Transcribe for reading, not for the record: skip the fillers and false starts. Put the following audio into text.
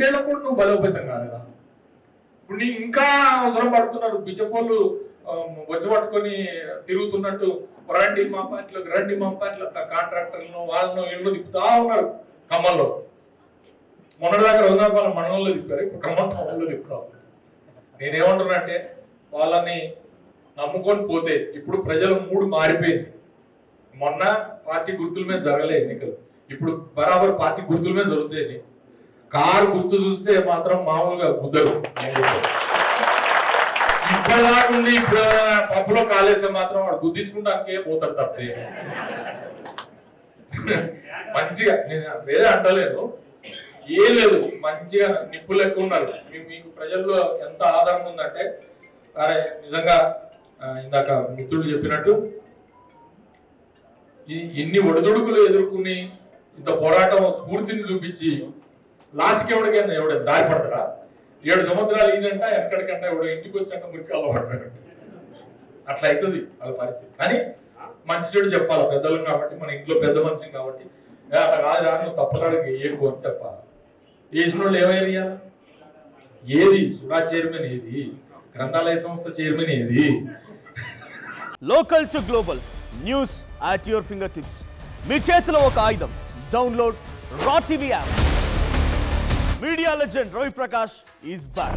2 ఏళ్ళకు కూడా నువ్వు బలోపేతం కాలేదా? ఇప్పుడు నీ ఇంకా అవసరం పడుతున్నారు బిజెపోళ్ళు వచ్చి పట్టుకొని తిరుగుతున్నట్టు, రండి మా పార్టీలో కాంట్రాక్టర్లను వాళ్ళను ఇళ్ళు తిప్పుతా ఉన్నారు ఖమ్మంలో. మొన్నటిదాకా రఘునాథపాలెం మండలంలో తిప్పారు, ఇప్పుడు ఖమ్మం టౌన్లో తిప్పుతా ఉన్నారు. నేనేమంటున్నా అంటే వాళ్ళని నమ్ముకొని పోతే ఇప్పుడు ప్రజల మూడు మారిపోయింది. మొన్న పార్టీ గుర్తుల మీద జరగలే ఎన్నికలు, ఇప్పుడు బరాబర్ పార్టీ గుర్తుల మీద జరుగుతాయి. కారు గుర్తు చూస్తే మాత్రం మామూలుగా గుద్దరు. ఇప్పటిదాకా ఉండి ఇప్పుడు పప్పులో కాలేస్తే మాత్రం వాడు గుద్దించుకుంటానికే పోతాడు తప్పే. మంచిగా నేను వేరే అంటలేదు, ఏం లేదు, మంచిగా నిప్పులు ఎక్కువ ఉన్నారు. మీకు ప్రజల్లో ఎంత ఆధారం ఉందంటే, అరే నిజంగా ఇందాక మిత్రులు చెప్పినట్టు ఇన్ని ఒడిదుడుకులు ఎదుర్కొని ఇంత పోరాటం స్ఫూర్తిని చూపించి లాస్ట్కి ఎవడైనా దారి పడతాడా? 7 సంవత్సరాలు ఇదంట ఎక్కడికంటే ఎవడో ఇంటికి వచ్చాక మురికాల్లో పడతాడు. అట్లా అవుతుంది వాళ్ళ పరిస్థితి. కానీ మంచి చెడు చెప్పాలి పెద్దలు కాబట్టి, మన ఇంట్లో పెద్ద మనిషి కాబట్టి, అట్లా కాదు రా నువ్వు తప్పడానికి ఏకు అని చెప్పాలి. వేసిన వాళ్ళు ఏమయ్యా? ఏది సుడా చైర్మన్, ఏది గ్రంథాలయ సంస్థ చైర్మన్, ఏది local to global news at your finger tips. మీ చేతిలో ఒక ఆయుధం. Download R TV app. Media legend Ravi Prakash is back.